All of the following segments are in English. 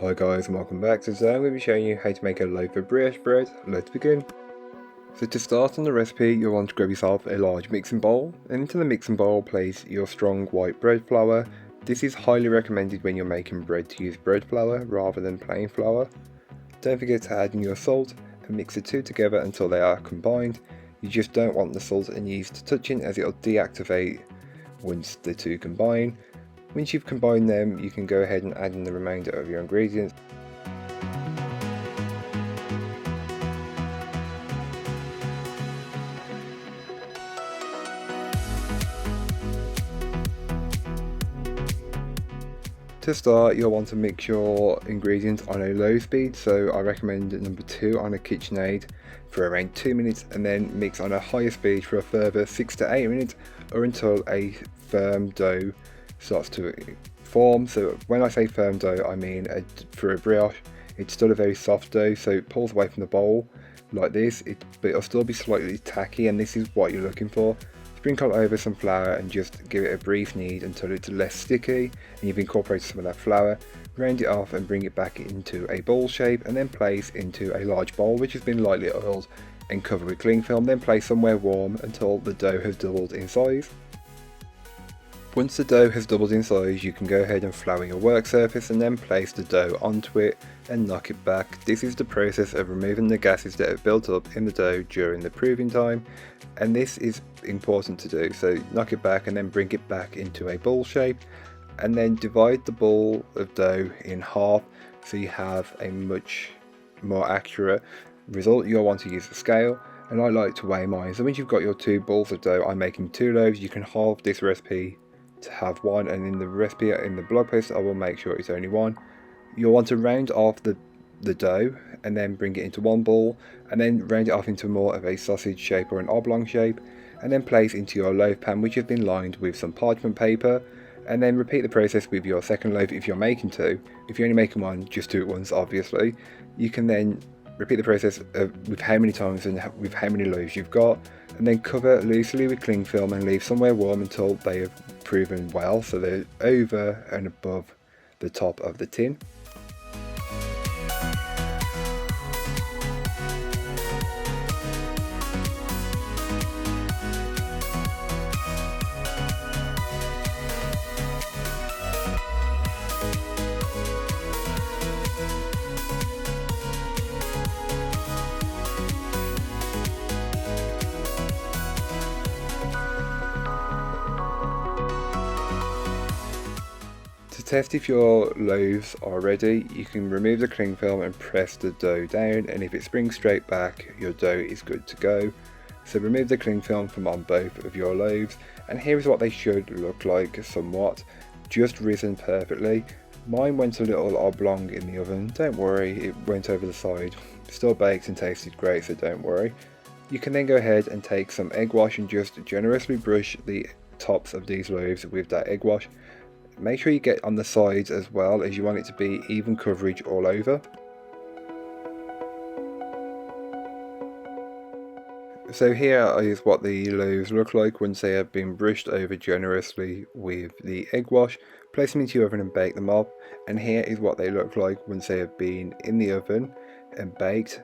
Hi guys and welcome back. So today I'm going to be showing you how to make a loaf of brioche bread. Let's begin. So to start on the recipe, you'll want to grab yourself a large mixing bowl, and into the mixing bowl place your strong white bread flour. This is highly recommended when you're making bread to use bread flour rather than plain flour. Don't forget to add in your salt and mix the two together until they are combined. You just don't want the salt and yeast touching, as it'll deactivate once the two combine. Once you've combined them, you can go ahead and add in the remainder of your ingredients. To start, you'll want to mix your ingredients on a low speed, so I recommend number 2 on a KitchenAid for around 2 minutes, and then mix on a higher speed for a further 6 to 8 minutes, or until a firm dough starts to form. So when I say firm dough, I mean for a brioche, it's still a very soft dough, so it pulls away from the bowl like this, but it'll still be slightly tacky, and this is what you're looking for. Sprinkle over some flour and just give it a brief knead until it's less sticky and you've incorporated some of that flour. Round it off and bring it back into a ball shape, and then place into a large bowl which has been lightly oiled and covered with cling film. Then place somewhere warm until the dough has doubled in size. Once the dough has doubled in size, you can go ahead and flour your work surface and then place the dough onto it and knock it back. This is the process of removing the gases that have built up in the dough during the proving time, and this is important to do. So knock it back and then bring it back into a ball shape, and then divide the ball of dough in half so you have a much more accurate result. You'll want to use a scale, and I like to weigh mine. So once you've got your 2 balls of dough, I'm making 2 loaves. You can halve this recipe to have 1, and in the recipe in the blog post I will make sure it's only 1. You'll want to round off the dough and then bring it into 1 ball, and then round it off into more of a sausage shape or an oblong shape, and then place into your loaf pan which has been lined with some parchment paper, and then repeat the process with your second loaf if you're making 2. If you're only making 1, just do it once obviously. You can then repeat the process with how many times and with how many loaves you've got, and then cover loosely with cling film and leave somewhere warm until they have proven well, so they're over and above the top of the tin. To test if your loaves are ready, you can remove the cling film and press the dough down, and if it springs straight back, your dough is good to go. So remove the cling film from on both of your loaves, and here is what they should look like somewhat, just risen perfectly. Mine went a little oblong in the oven, don't worry, it went over the side. Still baked and tasted great, so don't worry. You can then go ahead and take some egg wash and just generously brush the tops of these loaves with that egg wash. Make sure you get on the sides as well, as you want it to be even coverage all over. So here is what the loaves look like once they have been brushed over generously with the egg wash. Place them into your oven and bake them up, and here is what they look like once they have been in the oven and baked.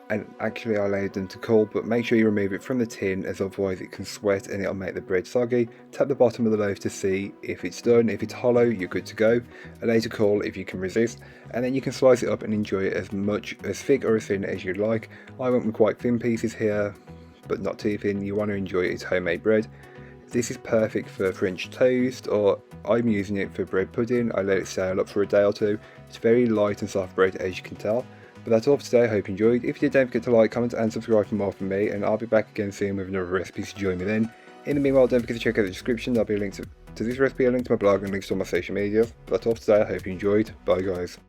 And actually I allowed them to cool, but make sure you remove it from the tin, as otherwise it can sweat and it'll make the bread soggy. Tap the bottom of the loaf to see if it's done. If it's hollow, you're good to go. Allow it to cool if you can resist, and then you can slice it up and enjoy it as much as thick or as thin as you'd like. I went with quite thin pieces here, but not too thin. You want to enjoy it as homemade bread. This is perfect for French toast, or I'm using it for bread pudding. I let it stale up for a day or 2. It's very light and soft bread, as you can tell. But that's all for today. I hope you enjoyed. If you did, don't forget to like, comment and subscribe for more from me, and I'll be back again soon with another recipe, so join me then. In the meanwhile, don't forget to check out the description. There'll be a link to this recipe, a link to my blog, and links to all my social media. But that's all for today. I hope you enjoyed. Bye guys.